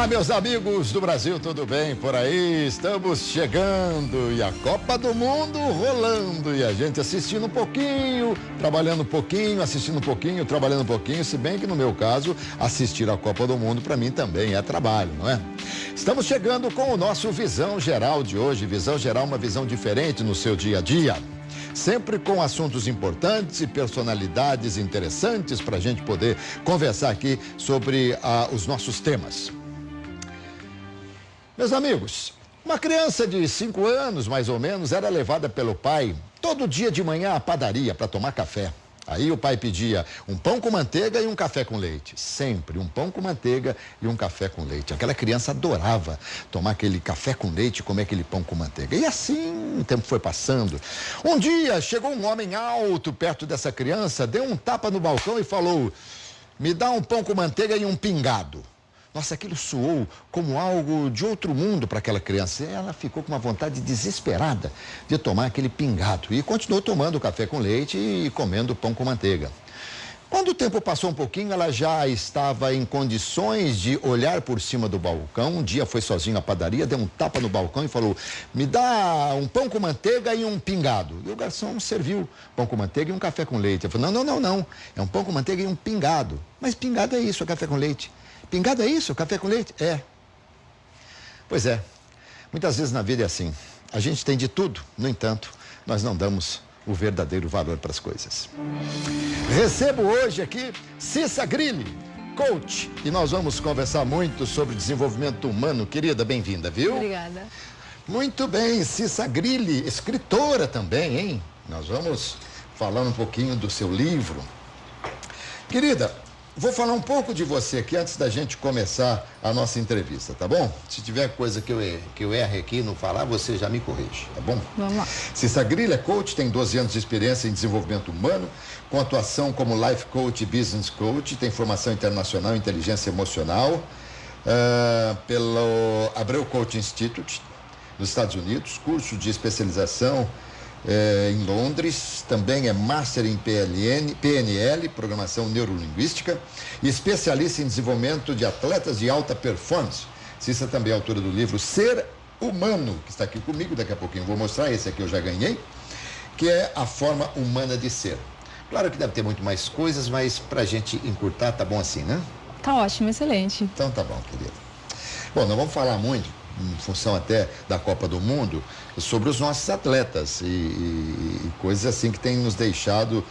Olá, meus amigos do Brasil, tudo bem por aí? Estamos chegando e a Copa do Mundo rolando e a gente assistindo um pouquinho, trabalhando um pouquinho, assistindo um pouquinho, trabalhando um pouquinho, se bem que no meu caso, assistir a Copa do Mundo para mim também é trabalho, não é? Estamos chegando com o nosso Visão Geral de hoje, Visão Geral, uma visão diferente no seu dia a dia. Sempre com assuntos importantes e personalidades interessantes para a gente poder conversar aqui sobre os nossos temas. Meus amigos, uma criança de 5 anos, mais ou menos, era levada pelo pai todo dia de manhã à padaria para tomar café. Aí o pai pedia um pão com manteiga e um café com leite. Sempre um pão com manteiga e um café com leite. Aquela criança adorava tomar aquele café com leite e comer aquele pão com manteiga. E assim o tempo foi passando. Um dia chegou um homem alto perto dessa criança, deu um tapa no balcão e falou: "Me dá um pão com manteiga e um pingado." Nossa, aquilo soou como algo de outro mundo para aquela criança. Ela ficou com uma vontade desesperada de tomar aquele pingado e continuou tomando café com leite e comendo pão com manteiga. Quando o tempo passou um pouquinho, ela já estava em condições de olhar por cima do balcão. Um dia foi sozinho à padaria, deu um tapa no balcão e falou: "Me dá um pão com manteiga e um pingado." E o garçom serviu pão com manteiga e um café com leite. Ele falou: Não. É um pão com manteiga e um pingado." "Mas pingado é isso, é café com leite." "Pingado é isso? Café com leite?" "É." Pois é, muitas vezes na vida é assim. A gente tem de tudo, no entanto, nós não damos o verdadeiro valor para as coisas. Recebo hoje aqui Cissa Grilli, coach, e nós vamos conversar muito sobre desenvolvimento humano. Querida, bem-vinda, viu? Obrigada. Muito bem, Cissa Grilli, escritora também, hein? Nós vamos falar um pouquinho do seu livro. Querida, vou falar um pouco de você aqui antes da gente começar a nossa entrevista, tá bom? Se tiver coisa que eu erre aqui no falar, você já me corrige, tá bom? Vamos lá. Cissa Grilli é coach, tem 12 anos de experiência em desenvolvimento humano, com atuação como life coach e business coach, tem formação internacional em inteligência emocional, pelo Abreu Coach Institute, nos Estados Unidos, curso de especialização em Londres, também é Master em PNL, Programação Neurolinguística, e especialista em desenvolvimento de atletas de alta performance. Cissa também é autora do livro Ser Humano, que está aqui comigo, daqui a pouquinho eu vou mostrar, esse aqui eu já ganhei, que é a forma humana de ser. Claro que deve ter muito mais coisas, mas para a gente encurtar, tá bom assim, né? Tá ótimo, excelente. Então tá bom, querida. Bom, não vamos falar muito, em função até da Copa do Mundo, sobre os nossos atletas e coisas assim que tem nos deixado,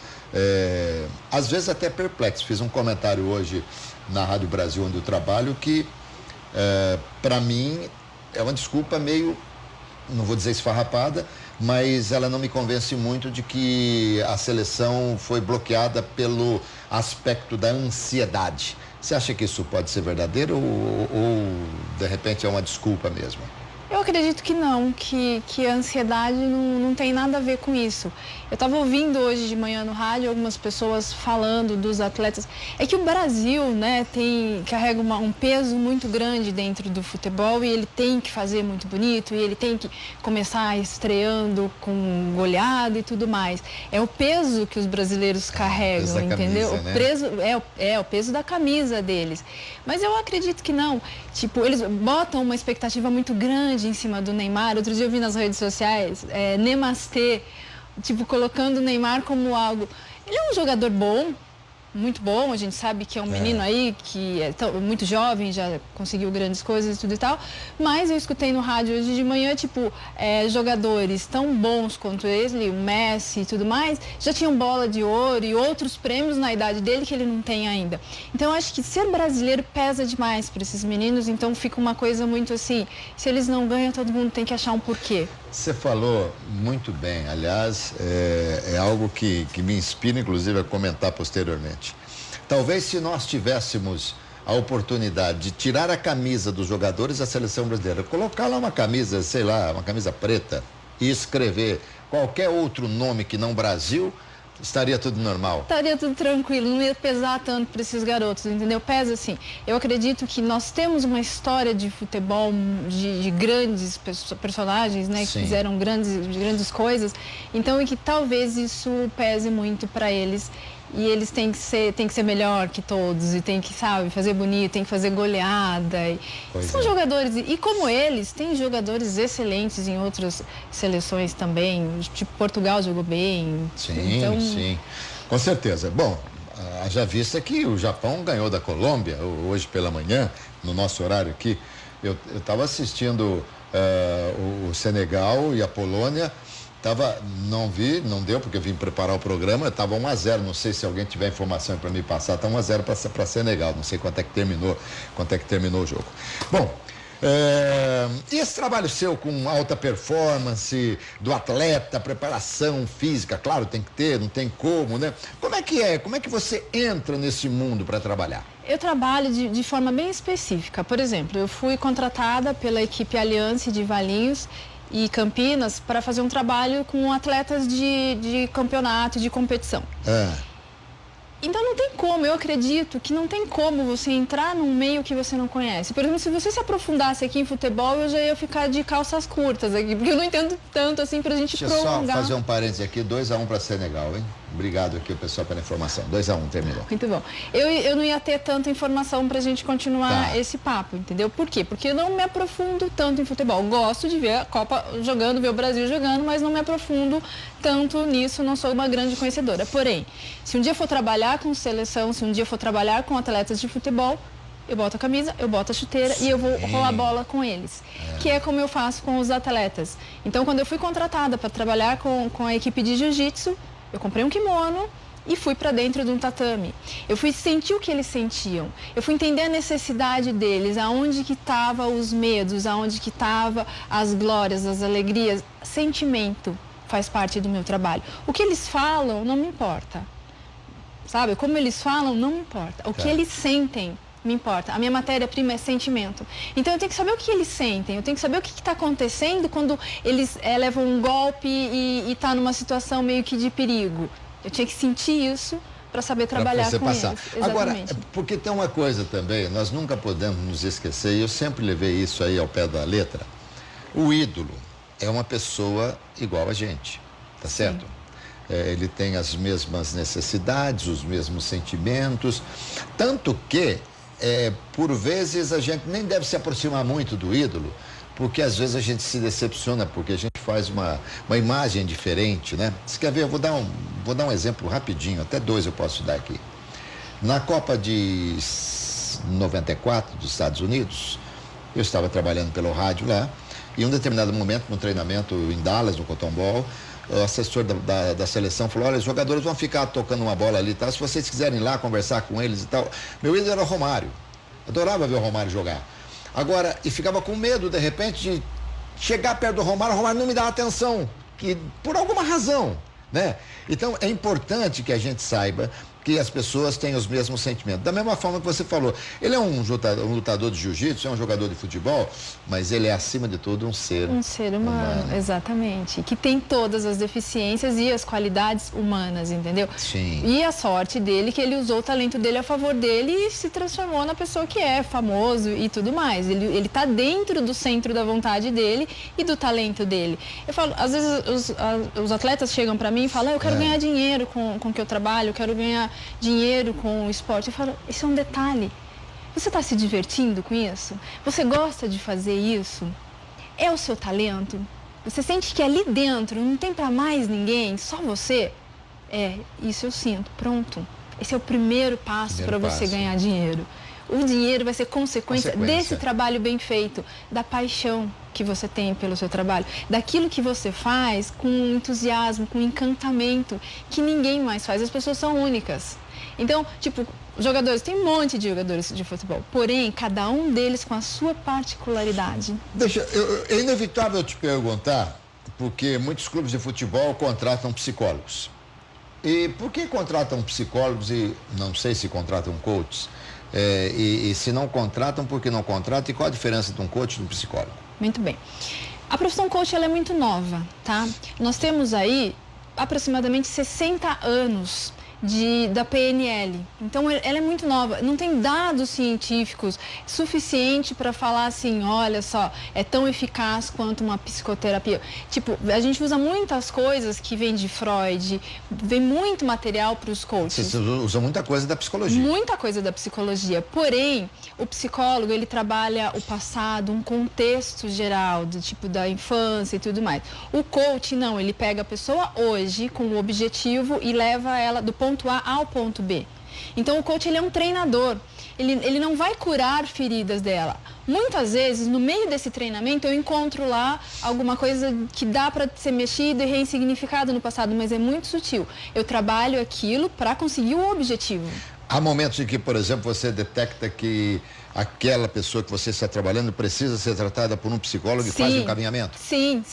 às vezes até perplexos. Fiz um comentário hoje na Rádio Brasil, onde eu trabalho, que para mim é uma desculpa meio, não vou dizer esfarrapada, mas ela não me convence muito de que a seleção foi bloqueada pelo aspecto da ansiedade. Você acha que isso pode ser verdadeiro ou de repente é uma desculpa mesmo? Eu acredito que não, que a ansiedade não tem nada a ver com isso. Eu estava ouvindo hoje de manhã no rádio algumas pessoas falando dos atletas. É que o Brasil, né, carrega um peso muito grande dentro do futebol e ele tem que fazer muito bonito e ele tem que começar estreando com goleada e tudo mais. É o peso que os brasileiros carregam, entendeu? Camisa, né? O peso o peso da camisa deles. Mas eu acredito que não. Tipo, eles botam uma expectativa muito grande em cima do Neymar. Outro dia eu vi nas redes sociais, Nemastê, tipo, colocando o Neymar como algo... Ele é um jogador bom, muito bom, a gente sabe que é um menino aí que é muito jovem, já conseguiu grandes coisas e tudo e tal, mas eu escutei no rádio hoje de manhã, tipo, jogadores tão bons quanto ele, o Messi e tudo mais, já tinham bola de ouro e outros prêmios na idade dele que ele não tem ainda. Então eu acho que ser brasileiro pesa demais para esses meninos, então fica uma coisa muito assim, se eles não ganham, todo mundo tem que achar um porquê. Você falou muito bem, aliás, é algo que me inspira, inclusive, a comentar posteriormente. Talvez se nós tivéssemos a oportunidade de tirar a camisa dos jogadores da seleção brasileira, colocar lá uma camisa, sei lá, uma camisa preta e escrever qualquer outro nome que não Brasil, estaria tudo normal? Estaria tudo tranquilo, não ia pesar tanto para esses garotos, entendeu? Pesa assim. Eu acredito que nós temos uma história de futebol de grandes personagens, né? Sim. Que fizeram grandes coisas. Então, e que talvez isso pese muito para eles. e eles têm que ser melhor que todos, e tem que, sabe, fazer bonito, tem que fazer goleada. São jogadores, e como eles, tem jogadores excelentes em outras seleções também, tipo Portugal jogou bem. Sim, então... sim, com certeza. Bom, haja vista que o Japão ganhou da Colômbia hoje pela manhã, no nosso horário aqui. Eu estava assistindo o Senegal e a Polônia. Não deu, porque eu vim preparar o programa, estava 1-0, não sei se alguém tiver informação para me passar, está 1-0 para Senegal, não sei quanto é que terminou o jogo. Bom, e esse trabalho seu com alta performance, do atleta, preparação física, claro, tem que ter, não tem como, né? Como é que você entra nesse mundo para trabalhar? Eu trabalho de forma bem específica. Por exemplo, eu fui contratada pela equipe Aliança de Valinhos e Campinas para fazer um trabalho com atletas de campeonato, de competição. Então não tem como, eu acredito que não tem como você entrar num meio que você não conhece. Por exemplo, se você se aprofundasse aqui em futebol, eu já ia ficar de calças curtas aqui, porque eu não entendo tanto assim pra gente prolongar. Deixa eu só fazer um parênteses aqui, 2-1 para Senegal, hein? Obrigado aqui, o pessoal, pela informação. 2-1, terminou. Muito bom. Eu não ia ter tanta informação pra gente continuar esse papo, entendeu? Por quê? Porque eu não me aprofundo tanto em futebol. Gosto de ver a Copa jogando, ver o Brasil jogando, mas não me aprofundo tanto nisso, não sou uma grande conhecedora. Porém, se um dia for trabalhar com seleção, se um dia for trabalhar com atletas de futebol, eu boto a camisa, eu boto a chuteira e eu vou rolar bola com eles. Que é como eu faço com os atletas. Então, quando eu fui contratada para trabalhar com a equipe de jiu-jitsu, eu comprei um kimono e fui para dentro de um tatame. Eu fui sentir o que eles sentiam. Eu fui entender a necessidade deles, aonde que estavam os medos, aonde que estavam as glórias, as alegrias. Sentimento faz parte do meu trabalho. O que eles falam não me importa. Sabe? Como eles falam não me importa. O que eles sentem me importa. A minha matéria-prima é sentimento. Então eu tenho que saber o que eles sentem, eu tenho que saber o que está acontecendo quando eles levam um golpe e está numa situação meio que de perigo. Eu tinha que sentir isso para saber trabalhar com eles. Exatamente. Agora, porque tem uma coisa também, nós nunca podemos nos esquecer, e eu sempre levei isso aí ao pé da letra, o ídolo é uma pessoa igual a gente, tá certo? Ele tem as mesmas necessidades, os mesmos sentimentos, tanto que por vezes a gente nem deve se aproximar muito do ídolo, porque às vezes a gente se decepciona, porque a gente faz uma imagem diferente, né? Você quer ver? Eu vou dar um exemplo rapidinho, até 2 eu posso dar aqui. Na Copa de 94 dos Estados Unidos, eu estava trabalhando pelo rádio lá, e em um determinado momento, no treinamento em Dallas, no Cotton Bowl, o assessor da seleção falou: olha, os jogadores vão ficar tocando uma bola ali e tal, se vocês quiserem ir lá conversar com eles e tal. Meu ídolo era o Romário, adorava ver o Romário jogar. Agora, e ficava com medo, de repente, de chegar perto do Romário, o Romário não me dá atenção, que por alguma razão, né? Então, é importante que a gente saiba que as pessoas têm os mesmos sentimentos. Da mesma forma que você falou, ele é um lutador de jiu-jitsu, é um jogador de futebol, mas ele é, acima de tudo, um ser humano. Exatamente. Que tem todas as deficiências e as qualidades humanas, entendeu? Sim. E a sorte dele, que ele usou o talento dele a favor dele e se transformou na pessoa que é, famoso e tudo mais. Ele tá dentro do centro da vontade dele e do talento dele. Eu falo, às vezes os atletas chegam para mim e falam: eu quero ganhar dinheiro com o que eu trabalho, eu quero ganhar dinheiro com o esporte. Eu falo, isso é um detalhe. Você está se divertindo com isso? Você gosta de fazer isso? É o seu talento? Você sente que ali dentro não tem para mais ninguém, só você? Isso eu sinto. Pronto. Esse é o primeiro passo para você ganhar dinheiro. O dinheiro vai ser consequência desse trabalho bem feito, da paixão que você tem pelo seu trabalho, daquilo que você faz com entusiasmo, com encantamento, que ninguém mais faz. As pessoas são únicas. Então, tipo, jogadores, tem um monte de jogadores de futebol, porém, cada um deles com a sua particularidade. É inevitável te perguntar, porque muitos clubes de futebol contratam psicólogos. E por que contratam psicólogos e não sei se contratam coaches? E se não contratam, por que não contratam? E qual a diferença de um coach e de um psicólogo? Muito bem. A profissão coach ela é muito nova, tá? Nós temos aí aproximadamente 60 anos da PNL. Então, ela é muito nova. Não tem dados científicos suficiente para falar assim, olha só, é tão eficaz quanto uma psicoterapia. Tipo, a gente usa muitas coisas que vêm de Freud, vem muito material para os coaches. Você usa muita coisa da psicologia. Muita coisa da psicologia. Porém, o psicólogo, ele trabalha o passado, um contexto geral, do tipo da infância e tudo mais. O coach, não, ele pega a pessoa hoje com o objetivo e leva ela do ponto A ao ponto B. Então, o coach, ele é um treinador. Ele não vai curar feridas dela. Muitas vezes, no meio desse treinamento, eu encontro lá alguma coisa que dá para ser mexido e ressignificado no passado, mas é muito sutil. Eu trabalho aquilo para conseguir o objetivo. Há momentos em que, por exemplo, você detecta que aquela pessoa que você está trabalhando precisa ser tratada por um psicólogo e faz um encaminhamento? Sim.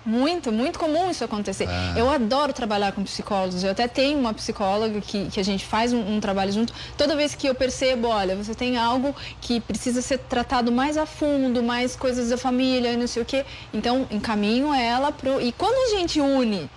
Muito comum isso acontecer. Eu adoro trabalhar com psicólogos. Eu até tenho uma psicóloga que a gente faz um trabalho junto. Toda vez que eu percebo, olha, você tem algo que precisa ser tratado mais a fundo, mais coisas da família e não sei o quê. Então, encaminho ela E quando a gente une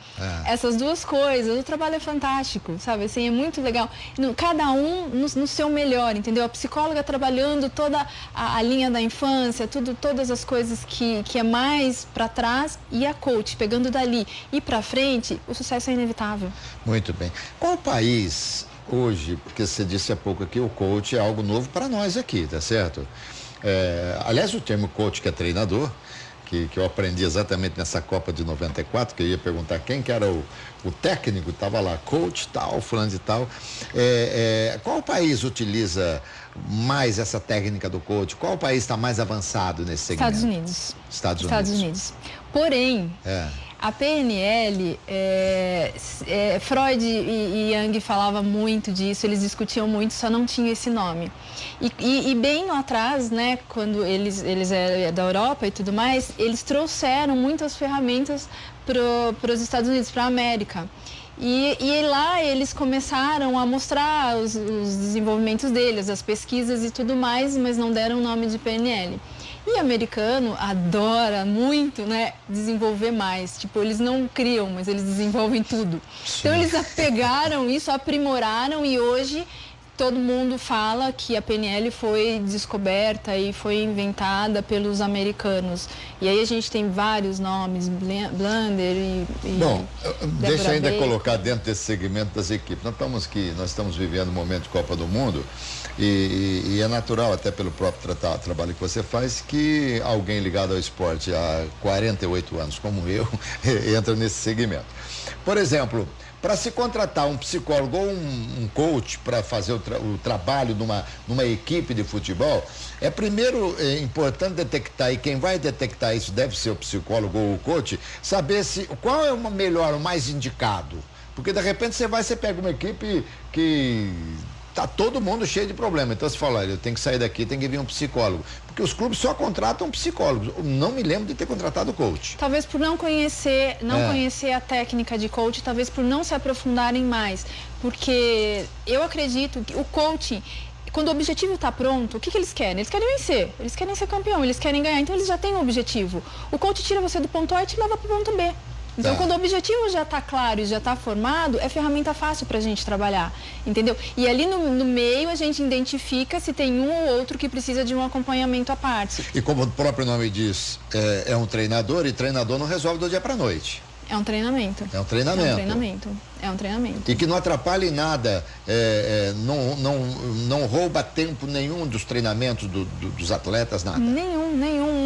essas duas coisas, o trabalho é fantástico, sabe? Assim, é muito legal. Cada um no seu melhor, entendeu? A psicóloga trabalhando toda a linha da infância, todas as coisas que é mais para trás, e a coach pegando dali e para frente, o sucesso é inevitável. Muito bem. Qual país hoje, porque você disse há pouco aqui, o coach é algo novo para nós aqui, tá certo? Aliás, o termo coach, que é treinador, que eu aprendi exatamente nessa Copa de 94, que eu ia perguntar quem que era o técnico, estava lá, coach tal, fulano de tal. Qual país utiliza mais essa técnica do coach? Qual país está mais avançado nesse segmento? Estados Unidos. Porém, a PNL, Freud e Jung falavam muito disso, eles discutiam muito, só não tinha esse nome. E bem lá atrás, né, quando eles eram da Europa e tudo mais, eles trouxeram muitas ferramentas para os Estados Unidos, para a América. E lá eles começaram a mostrar os desenvolvimentos deles, as pesquisas e tudo mais, mas não deram o nome de PNL. E americano adora muito, né, desenvolver mais. Tipo, eles não criam, mas eles desenvolvem tudo. Sim. Então, eles pegaram isso, aprimoraram e hoje todo mundo fala que a PNL foi descoberta e foi inventada pelos americanos. E aí a gente tem vários nomes, Blunder e Bom, deixa ainda Baker. Colocar dentro desse segmento das equipes. Nós estamos vivendo um momento de Copa do Mundo e é natural, até pelo próprio trabalho que você faz, que alguém ligado ao esporte há 48 anos, como eu, entra nesse segmento. Por exemplo, para se contratar um psicólogo ou um coach para fazer o trabalho numa equipe de futebol, é primeiro importante detectar, e quem vai detectar isso deve ser o psicólogo ou o coach, saber qual é o melhor, o mais indicado. Porque de repente você pega uma equipe que tá todo mundo cheio de problema. Então você fala, olha, eu tenho que sair daqui, tem que vir um psicólogo. Porque os clubes só contratam psicólogos. Eu não me lembro de ter contratado coach. Talvez por não conhecer a técnica de coach, talvez por não se aprofundarem mais. Porque eu acredito que o coaching, quando o objetivo está pronto, o que eles querem? Eles querem vencer, eles querem ser campeão, eles querem ganhar. Então eles já têm um objetivo. O coach tira você do ponto A e te leva para o ponto B. Então, quando o objetivo já está claro e já está formado, é ferramenta fácil para a gente trabalhar, entendeu? E ali no meio a gente identifica se tem um ou outro que precisa de um acompanhamento à parte. E como o próprio nome diz, é um treinador, e treinador não resolve do dia para a noite. É um treinamento. É um treinamento. É um treinamento. E que não atrapalhe em nada, não rouba tempo nenhum dos treinamentos dos atletas, nada. Nenhum.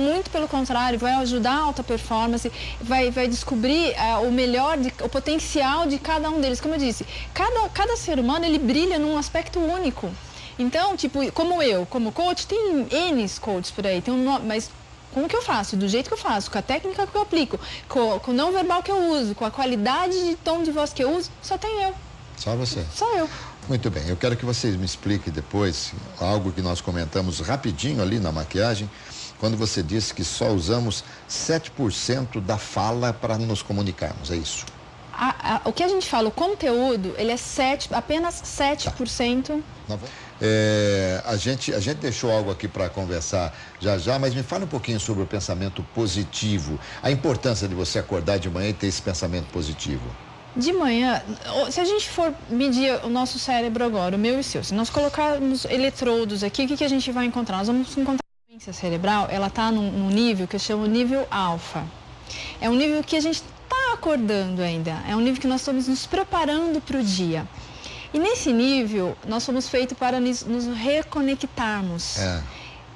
Muito pelo contrário, vai ajudar a alta performance, vai descobrir o melhor, o potencial de cada um deles. Como eu disse, cada ser humano, ele brilha num aspecto único. Então, tipo, como coach, tem N coaches por aí, mas como que eu faço? Do jeito que eu faço, com a técnica que eu aplico, com o não verbal que eu uso, com a qualidade de tom de voz que eu uso, só tem eu. Só você? Só eu. Muito bem, eu quero que vocês me expliquem depois algo que nós comentamos rapidinho ali na maquiagem, quando você disse que só usamos 7% da fala para nos comunicarmos, é isso? O que a gente fala, o conteúdo, ele é apenas 7%. Tá. A gente deixou algo aqui para conversar já, mas me fala um pouquinho sobre o pensamento positivo, a importância de você acordar de manhã e ter esse pensamento positivo. De manhã, se a gente for medir o nosso cérebro agora, o meu e o seu, se nós colocarmos eletrodos aqui, o que a gente vai encontrar? Nós vamos encontrar a frequência cerebral, ela está num nível que eu chamo nível alfa. É um nível que a gente está acordando ainda, é um nível que nós estamos nos preparando para o dia. E nesse nível, nós somos feitos para nos reconectarmos.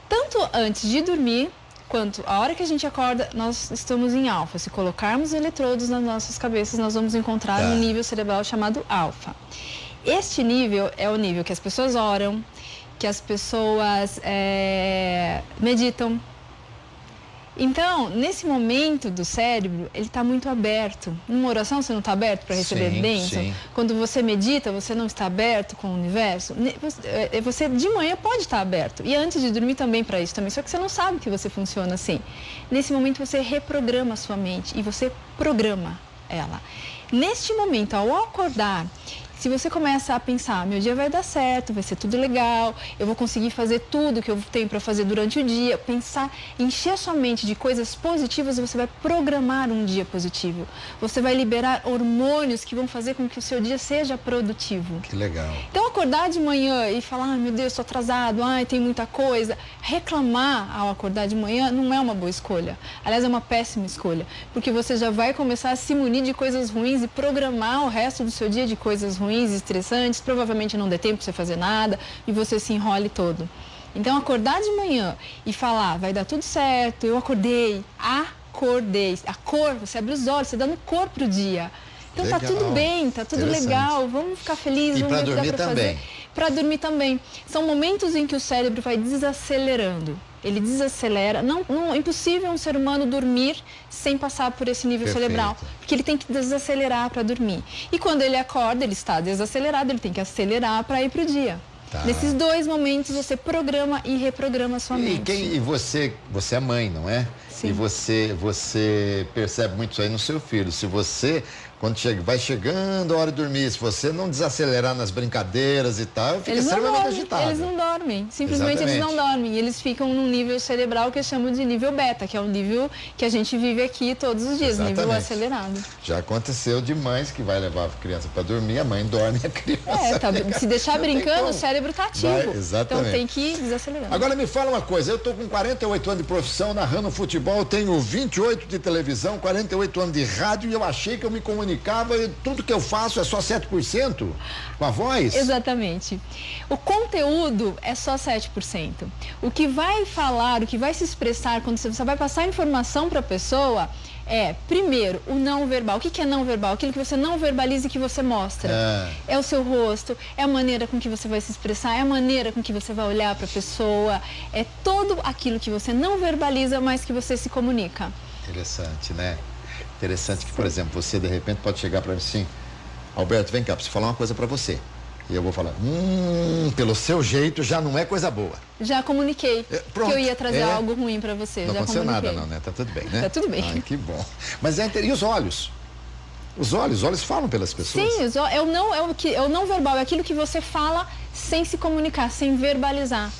Tanto antes de dormir, quanto a hora que a gente acorda, nós estamos em alfa. Se colocarmos eletrodos nas nossas cabeças, nós vamos encontrar um nível cerebral chamado alfa. Este nível é o nível que as pessoas oram, que as pessoas meditam. Então, nesse momento do cérebro, ele está muito aberto. Numa oração, você não está aberto para receber bênção? Sim. Quando você medita, você não está aberto com o universo? Você de manhã pode estar aberto. E antes de dormir também para isso também. Só que você não sabe que você funciona assim. Nesse momento, você reprograma a sua mente e você programa ela. Neste momento, ao acordar, se você começa a pensar, meu dia vai dar certo, vai ser tudo legal, eu vou conseguir fazer tudo que eu tenho para fazer durante o dia, pensar, encher sua mente de coisas positivas, você vai programar um dia positivo. Você vai liberar hormônios que vão fazer com que o seu dia seja produtivo. Que legal. Então, acordar de manhã e falar, ai meu Deus, estou atrasado, ai tem muita coisa, reclamar ao acordar de manhã não é uma boa escolha. Aliás, é uma péssima escolha, porque você já vai começar a se munir de coisas ruins e programar o resto do seu dia de coisas ruins, estressantes, provavelmente não dê tempo para você fazer nada e você se enrole todo. Então, acordar de manhã e falar, vai dar tudo certo, eu acordei. A cor, você abre os olhos, você dando cor pro dia. Então, legal. Tá tudo bem, tá tudo legal, vamos ficar felizes, vamos ver o que dá pra fazer. Para dormir também. São momentos em que o cérebro vai desacelerando. Ele desacelera. Não, é impossível um ser humano dormir sem passar por esse nível cerebral. Porque ele tem que desacelerar para dormir. E quando ele acorda, ele está desacelerado, ele tem que acelerar para ir para o dia. Tá. Nesses dois momentos, você programa e reprograma a sua mente. E você é mãe, não é? Sim. E você percebe muito isso aí no seu filho. Se você, quando vai chegando a hora de dormir, se você não desacelerar nas brincadeiras e tal, fica extremamente agitado. Eles não dormem, simplesmente eles não dormem. Eles ficam num nível cerebral que eu chamo de nível beta, que é o nível que a gente vive aqui todos os dias, nível acelerado. Já aconteceu de mães que vai levar a criança para dormir, a mãe dorme e a criança... se deixar brincando, o cérebro está ativo. Exatamente. Então tem que ir desacelerando. Agora me fala uma coisa, eu estou com 48 anos de profissão, narrando futebol, eu tenho 28 de televisão, 48 anos de rádio e eu achei que eu me comunicava e tudo que eu faço é só 7% com a voz? Exatamente. O conteúdo é só 7%. O que vai falar, o que vai se expressar quando você vai passar informação para a pessoa é, primeiro, o não verbal. O que é não verbal? Aquilo que você não verbaliza e que você mostra. É o seu rosto, é a maneira com que você vai se expressar, é a maneira com que você vai olhar para a pessoa. É tudo aquilo que você não verbaliza, mas que você se comunica. Interessante, né? Interessante que, por exemplo, você de repente pode chegar para mim assim, Alberto, vem cá, preciso falar uma coisa para você. E eu vou falar, pelo seu jeito já não é coisa boa. Já comuniquei que eu ia trazer algo ruim para você. Não já aconteceu nada não, né? Tá tudo bem, né? Tá tudo bem. Ai, que bom. Mas e os olhos? Os olhos falam pelas pessoas? Sim, é o não verbal, é aquilo que você fala sem se comunicar, sem verbalizar.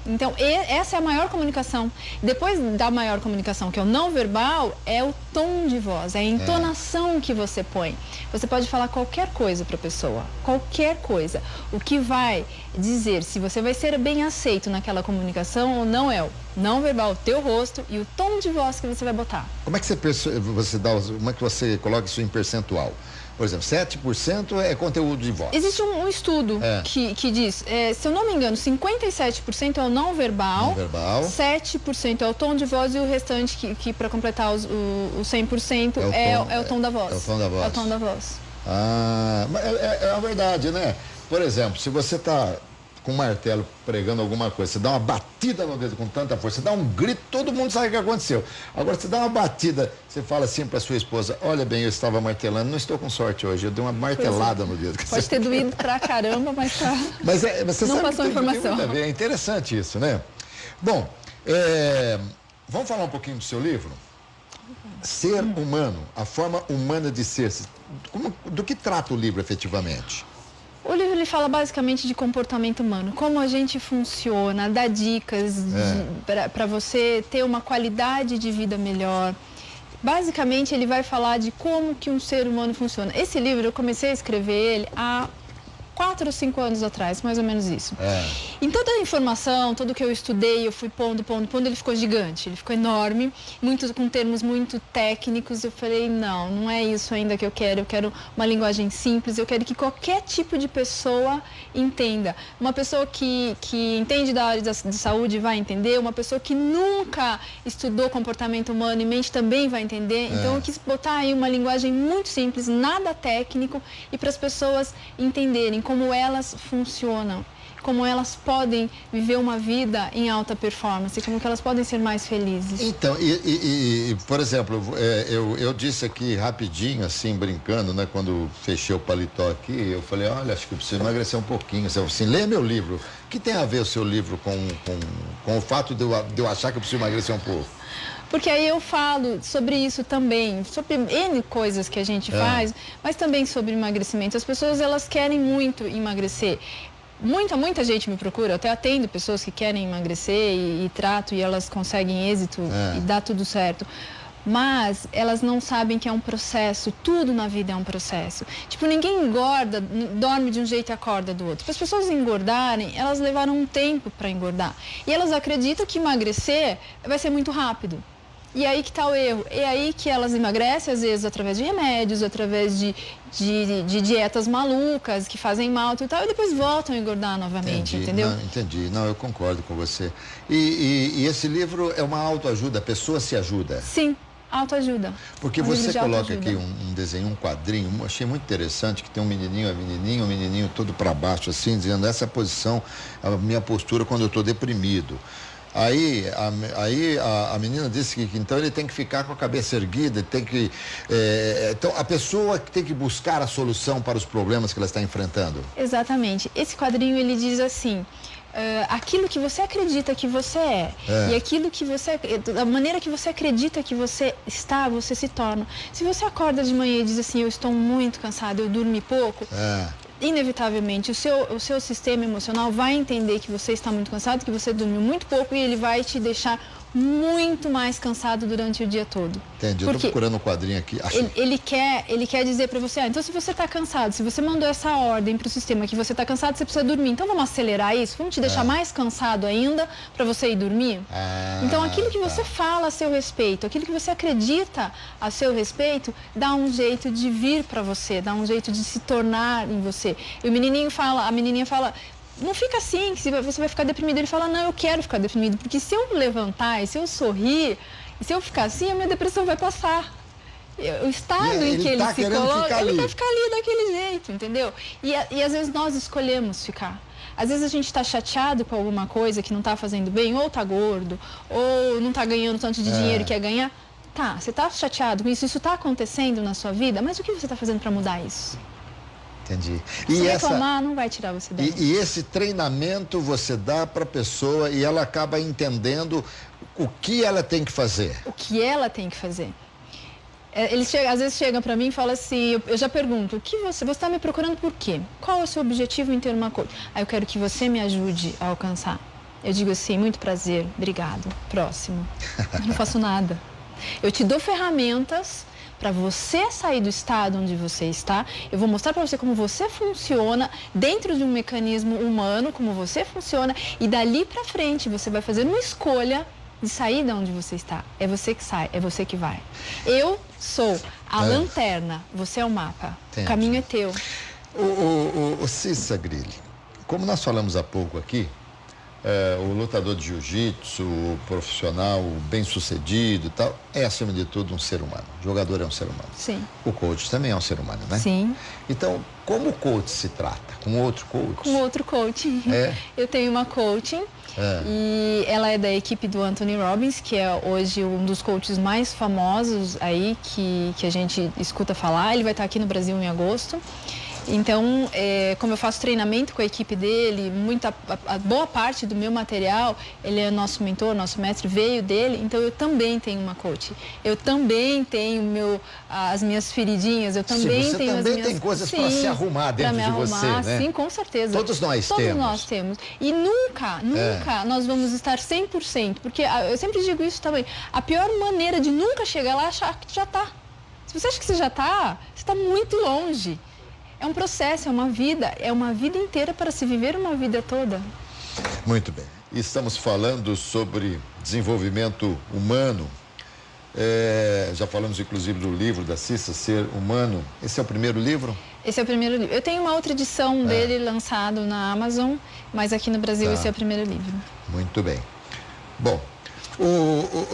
Então, essa é a maior comunicação. Depois da maior comunicação, que é o não verbal, é o tom de voz, é a entonação que você põe. Você pode falar qualquer coisa para a pessoa, qualquer coisa. O que vai dizer se você vai ser bem aceito naquela comunicação ou não é o não verbal, o teu rosto e o tom de voz que você vai botar. Como é que como é que você coloca isso em percentual? Por exemplo, 7% é conteúdo de voz. Existe um estudo que diz, se eu não me engano, 57% é o não verbal, 7% é o tom de voz e o restante, que para completar os 100%, é o tom da voz. É o tom da voz. É o tom da voz. É a verdade, né? Por exemplo, se você está com um martelo pregando alguma coisa, você dá uma batida no dedo com tanta força, você dá um grito, todo mundo sabe o que aconteceu. Agora, você dá uma batida, você fala assim para sua esposa, olha bem, eu estava martelando, não estou com sorte hoje, eu dei uma martelada no dedo. Pode ter doído pra caramba, mas você não sabe passou que informação. É interessante isso, né? Bom, vamos falar um pouquinho do seu livro? Ser humano, a forma humana de ser. Do que trata o livro efetivamente? O livro ele fala basicamente de comportamento humano, como a gente funciona, dá dicas para você ter uma qualidade de vida melhor, basicamente ele vai falar de como que um ser humano funciona. Esse livro eu comecei a escrever ele há 4 ou 5 anos atrás, mais ou menos isso. Em toda a informação, tudo que eu estudei, eu fui pondo, ele ficou gigante, ele ficou enorme, com termos muito técnicos. Eu falei, não é isso ainda que eu quero uma linguagem simples, eu quero que qualquer tipo de pessoa entenda. Uma pessoa que entende da área de saúde vai entender, uma pessoa que nunca estudou comportamento humano e mente também vai entender. Então eu quis botar aí uma linguagem muito simples, nada técnico, e para as pessoas entenderem como elas funcionam, como elas podem viver uma vida em alta performance, como que elas podem ser mais felizes. Então, por exemplo, eu disse aqui rapidinho, assim, brincando, né, quando fechei o paletó aqui, eu falei, olha, acho que eu preciso emagrecer um pouquinho. Assim, lê meu livro. O que tem a ver o seu livro com o fato de eu achar que eu preciso emagrecer um pouco? Porque aí eu falo sobre isso também, sobre N coisas que a gente faz, mas também sobre emagrecimento. As pessoas, elas querem muito emagrecer. Muita gente me procura, eu até atendo pessoas que querem emagrecer e trato e elas conseguem êxito e dá tudo certo. Mas elas não sabem que é um processo, tudo na vida é um processo. Tipo, ninguém engorda, dorme de um jeito e acorda do outro. Para as pessoas engordarem, elas levaram um tempo para engordar. E elas acreditam que emagrecer vai ser muito rápido. E aí que está o erro. É aí que elas emagrecem, às vezes, através de remédios, através de dietas malucas, que fazem mal e tal, e depois voltam a engordar novamente, entendeu? Entendi. Não, eu concordo com você. E esse livro é uma autoajuda, a pessoa se ajuda? Sim. Autoajuda. Porque você coloca aqui um desenho, um quadrinho, achei muito interessante, que tem um menininho todo para baixo, assim, dizendo essa posição, a minha postura quando eu estou deprimido. Aí a menina disse que então ele tem que ficar com a cabeça erguida, tem que... então, a pessoa tem que buscar a solução para os problemas que ela está enfrentando. Exatamente. Esse quadrinho, ele diz assim... aquilo que você acredita que você é e aquilo que você, da maneira que você acredita que você está, você se torna. Se você acorda de manhã e diz assim, eu estou muito cansado, eu dormi pouco, inevitavelmente o seu sistema emocional vai entender que você está muito cansado, que você dormiu muito pouco e ele vai te deixar muito mais cansado durante o dia todo. Entendi, eu estou procurando um quadrinho aqui. Ele quer dizer para você, então se você está cansado, se você mandou essa ordem para o sistema que você está cansado, você precisa dormir. Então vamos acelerar isso, vamos te deixar mais cansado ainda para você ir dormir? Então aquilo que você fala a seu respeito, aquilo que você acredita a seu respeito, dá um jeito de vir para você, dá um jeito de se tornar em você. E a menininha fala, não fica assim, que você vai ficar deprimido. Ele fala, não, eu quero ficar deprimido, porque se eu levantar, e se eu sorrir, e se eu ficar assim, a minha depressão vai passar. O estado em que ele se coloca, ele vai ficar ali daquele jeito, entendeu? E às vezes nós escolhemos ficar. Às vezes a gente está chateado com alguma coisa que não está fazendo bem, ou está gordo, ou não está ganhando tanto de dinheiro que quer ganhar. Tá, você está chateado com isso, isso está acontecendo na sua vida, mas o que você está fazendo para mudar isso? Entendi. Se reclamar, não vai tirar você daí. E esse treinamento você dá para a pessoa e ela acaba entendendo o que ela tem que fazer. O que ela tem que fazer. Eles às vezes chegam para mim e falam assim, eu já pergunto, você está me procurando por quê? Qual é o seu objetivo em ter uma coisa? Aí eu quero que você me ajude a alcançar. Eu digo assim, muito prazer, obrigado, próximo. Eu não faço nada. Eu te dou ferramentas para você sair do estado onde você está. Eu vou mostrar para você como você funciona dentro de um mecanismo humano, como você funciona, e dali para frente você vai fazer uma escolha de sair de onde você está. É você que sai, é você que vai. Eu sou a lanterna, você é o mapa. Entendi. O caminho é teu. O Cissa Grilli, como nós falamos há pouco aqui, o lutador de jiu-jitsu, o profissional bem-sucedido e tal, é acima de tudo um ser humano. O jogador é um ser humano. Sim. O coach também é um ser humano, né? Sim. Então, como o coach se trata? Com outro coach? Com outro coach. Eu tenho uma coaching e ela é da equipe do Anthony Robbins, que é hoje um dos coaches mais famosos aí que a gente escuta falar. Ele vai estar aqui no Brasil em agosto. Então, como eu faço treinamento com a equipe dele, a boa parte do meu material, ele é nosso mentor, nosso mestre, veio dele, então eu também tenho uma coach. Eu também tenho as minhas feridinhas, eu também tenho as minhas... Você também tem coisas para se arrumar dentro de você, né? Sim, com certeza. Todos nós temos. Todos nós temos. E nunca nós vamos estar 100%, porque eu sempre digo isso também, a pior maneira de nunca chegar lá é achar que já está. Se você acha que você já está, você está muito longe. É um processo, é uma vida inteira para se viver uma vida toda. Muito bem. Estamos falando sobre desenvolvimento humano. Já falamos, inclusive, do livro da Cissa, Ser Humano. Esse é o primeiro livro? Esse é o primeiro livro. Eu tenho uma outra edição dele lançado na Amazon, mas aqui no Brasil esse é o primeiro livro. Muito bem. Bom,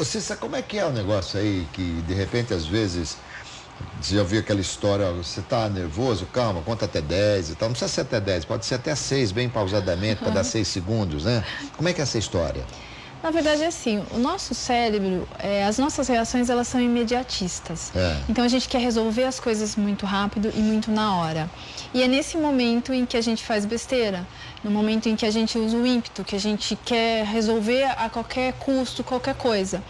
Cissa, como é que é o negócio aí que, de repente, às vezes... Você já viu aquela história, você está nervoso, calma, conta até 10 e tal. Não precisa ser até 10, pode ser até 6, bem pausadamente, para dar 6 segundos, né? Como é que é essa história? Na verdade é assim, o nosso cérebro, as nossas reações, elas são imediatistas. Então a gente quer resolver as coisas muito rápido e muito na hora. E é nesse momento em que a gente faz besteira, no momento em que a gente usa o ímpeto, que a gente quer resolver a qualquer custo, qualquer coisa.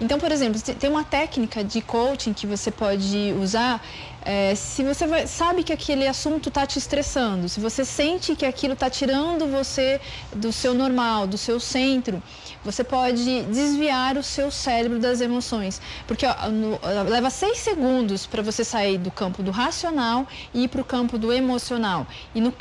Então, por exemplo, tem uma técnica de coaching que você pode usar se você sabe que aquele assunto está te estressando, se você sente que aquilo está tirando você do seu normal, do seu centro, você pode desviar o seu cérebro das emoções. Porque leva 6 segundos para você sair do campo do racional e ir para o campo do emocional. E no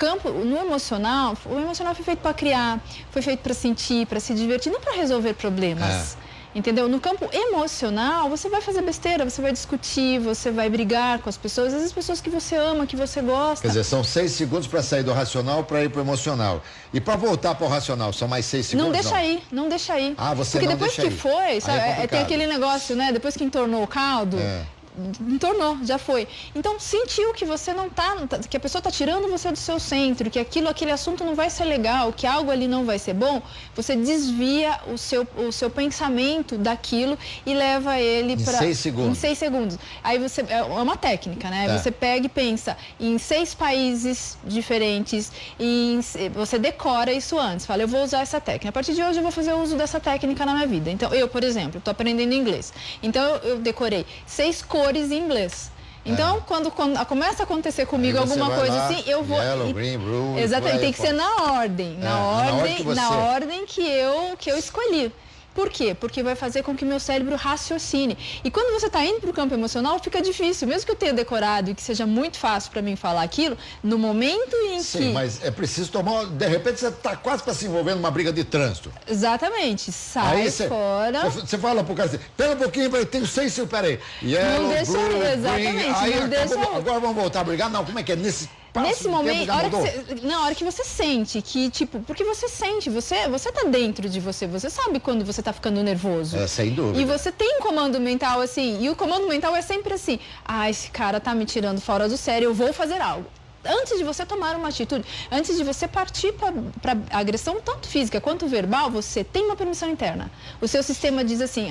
emocional, o emocional foi feito para criar, foi feito para sentir, para se divertir, não para resolver problemas. Entendeu? No campo emocional, você vai fazer besteira, você vai discutir, você vai brigar com as pessoas, às vezes as pessoas que você ama, que você gosta. Quer dizer, são 6 segundos para sair do racional para ir para o emocional. E para voltar para o racional, são mais 6 segundos? Não deixa ir. Ah, você porque não depois deixa que ir. foi, sabe, tem aquele negócio, né? Depois que entornou o caldo... Entornou, já foi. Então, sentiu que você não tá, que a pessoa está tirando você do seu centro, que aquele assunto não vai ser legal, que algo ali não vai ser bom, você desvia o seu pensamento daquilo e leva ele para... Em 6 segundos. Em 6 segundos. Aí você... É uma técnica, né? Você pega e pensa em 6 países diferentes e você decora isso antes. Fala, eu vou usar essa técnica. A partir de hoje eu vou fazer uso dessa técnica na minha vida. Então, eu, por exemplo, estou aprendendo inglês. Então, eu decorei 6 cores em inglês. Então, quando começa a acontecer comigo alguma coisa lá, assim, eu vou... Yellow, green, blue... Exatamente, tem que ser na ordem. Na ordem que eu escolhi. Por quê? Porque vai fazer com que meu cérebro raciocine. E quando você está indo para o campo emocional, fica difícil. Mesmo que eu tenha decorado e que seja muito fácil para mim falar aquilo, no momento em que... Sim, mas é preciso tomar... De repente você está quase para se envolver numa briga de trânsito. Exatamente. Sai fora... Você fala pro cara assim, pera um pouquinho, eu tenho 6 segundos, peraí. Não deixa blue, exatamente, green, aí não deixa... Agora vamos voltar a brigar? Não, como é que é? Nesse momento, na hora que você sente que, tipo, porque você sente, você tá dentro de você sabe quando você tá ficando nervoso. Sem dúvida. E você tem um comando mental assim, e o comando mental é sempre assim, esse cara tá me tirando fora do sério, eu vou fazer algo. Antes de você tomar uma atitude, antes de você partir para agressão, tanto física quanto verbal, você tem uma permissão interna. O seu sistema diz assim,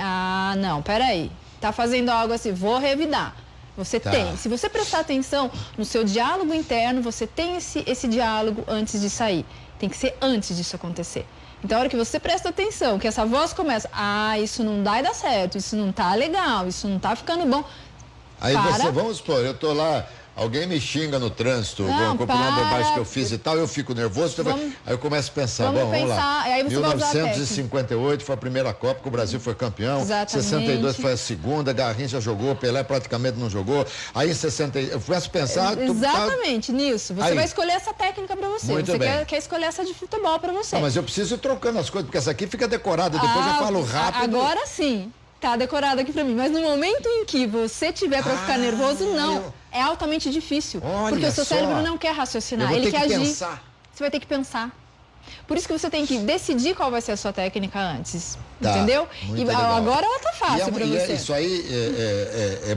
não, peraí, tá fazendo algo assim, vou revidar. Você tem. Se você prestar atenção no seu diálogo interno, você tem esse diálogo antes de sair. Tem que ser antes disso acontecer. Então, a hora que você presta atenção, que essa voz começa, isso não vai dar certo, isso não tá legal, isso não tá ficando bom. Aí vamos supor, eu tô lá, alguém me xinga no trânsito, por uma bobagem que eu fiz e tal, eu fico nervoso, aí eu começo a pensar, vamos lá. Aí você 1958 foi a primeira Copa que o Brasil foi campeão, exatamente. 62 foi a segunda, Garrincha jogou, Pelé praticamente não jogou, aí em 60, eu começo a pensar... Exatamente, nisso, você vai escolher essa técnica pra você, muito bem. Quer escolher essa de futebol pra você. Mas eu preciso ir trocando as coisas, porque essa aqui fica decorada, depois eu falo rápido. Agora sim. Tá decorado aqui pra mim, mas no momento em que você tiver pra ficar nervoso, não. É altamente difícil. Olha porque o seu cérebro não quer raciocinar, ele quer agir. Pensar. Você vai ter que pensar. Por isso que você tem que decidir qual vai ser a sua técnica antes. Tá, entendeu? muito E legal. agora ela tá fácil para você. Isso aí é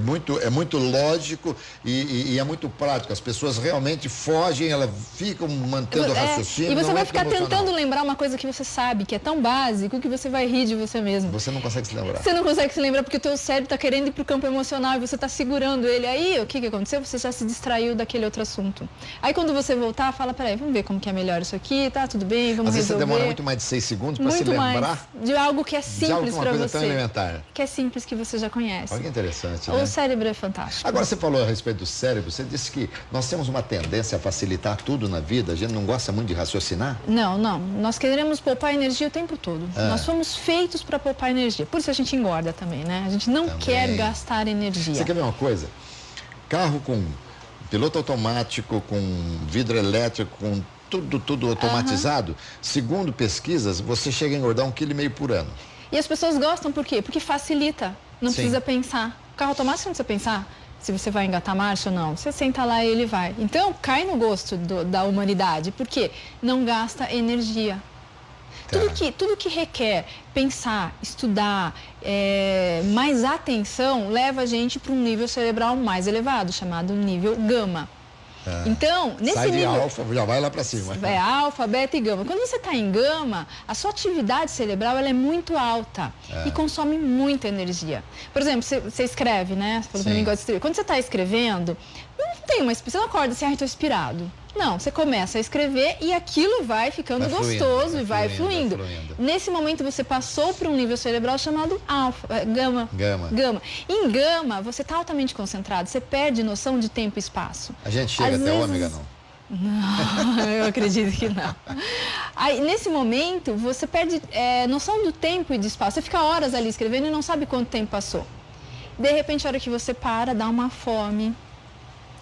muito lógico e é muito prático. As pessoas realmente fogem, elas ficam mantendo o raciocínio. E você não vai entra ficar emocional. tentando lembrar uma coisa que você sabe, que é tão básico, que você vai rir de você mesmo. Você não consegue se lembrar. Você não consegue se lembrar porque o teu cérebro está querendo ir para o campo emocional e você está segurando ele. Aí, o que aconteceu? Você já se distraiu daquele outro assunto. Aí, quando você voltar, fala, peraí, vamos ver como que é melhor isso aqui, tá? Tudo bem, vamos Às vezes resolver. você demora muito mais de 6 segundos para se Muito lembrar mais de algo que é de algo, simples uma para coisa você. tão elementar. Que é simples, que você já conhece. Olha que interessante, O né? cérebro é fantástico. Agora, você falou a respeito do cérebro, você disse que nós temos uma tendência a facilitar tudo na vida, a gente não gosta muito de raciocinar? Não. Nós queremos poupar energia o tempo todo. Nós fomos feitos para poupar energia. Por isso a gente engorda também, né? A gente não quer gastar energia. Você quer ver uma coisa? Carro com piloto automático, com vidro elétrico, com tudo automatizado, segundo pesquisas, você chega a engordar 1,5 kg por ano. E as pessoas gostam por quê? Porque facilita. Não Sim. precisa pensar. O carro automático não precisa pensar se você vai engatar marcha ou não. Você senta lá e ele vai. Então, cai no gosto da humanidade. Por quê? Não gasta energia. Tá. Tudo que requer pensar, estudar, mais atenção, leva a gente para um nível cerebral mais elevado, chamado nível gama. Então, nesse Sai de nível... alfa, já vai lá para cima. É alfa, beta e gama. Quando você está em gama, a sua atividade cerebral ela é muito alta e consome muita energia. Por exemplo, você escreve, né? Você falou que não gosta de escrever. Quando você está escrevendo, não tem uma... Você não acorda assim, estou inspirado. Não, você começa a escrever e aquilo vai ficando gostoso e vai fluindo. Nesse momento você passou para um nível cerebral chamado gama. Em gama, você está altamente concentrado, você perde noção de tempo e espaço. A gente chega até ômega, não? Não, eu acredito que não. Aí, nesse momento, você perde noção do tempo e de espaço. Você fica horas ali escrevendo e não sabe quanto tempo passou. De repente, a hora que você para, dá uma fome.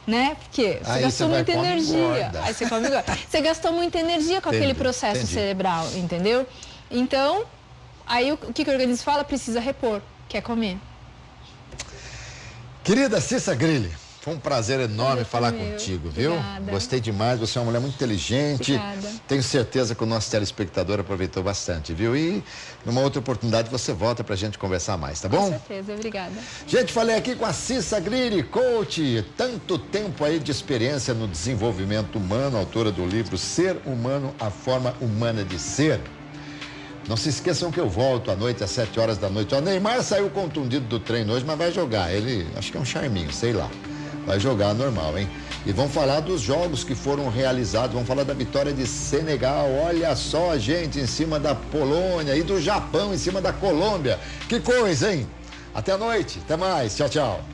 Né? Porque você gastou muita energia. Aí você come agora. Você gastou muita energia com aquele processo cerebral, entendeu? Então, aí o que o organismo fala? Precisa repor, quer comer. Querida Cissa Grilli, foi um prazer enorme falar contigo, viu? Obrigada. Gostei demais, você é uma mulher muito inteligente. Obrigada. Tenho certeza que o nosso telespectador aproveitou bastante, viu? E numa outra oportunidade você volta pra gente conversar mais, tá bom? Com certeza, obrigada. Gente, falei aqui com a Cissa Grilli, coach, tanto tempo aí de experiência no desenvolvimento humano, autora do livro Ser Humano, a Forma Humana de Ser. Não se esqueçam que eu volto à noite, às 7 horas da noite. O Neymar saiu contundido do treino hoje, mas vai jogar. Ele, acho que é um charminho, sei lá. Vai jogar normal, hein? E vamos falar dos jogos que foram realizados, vamos falar da vitória de Senegal. Olha só, gente, em cima da Polônia e do Japão em cima da Colômbia. Que coisa, hein? Até a noite, até mais, tchau, tchau.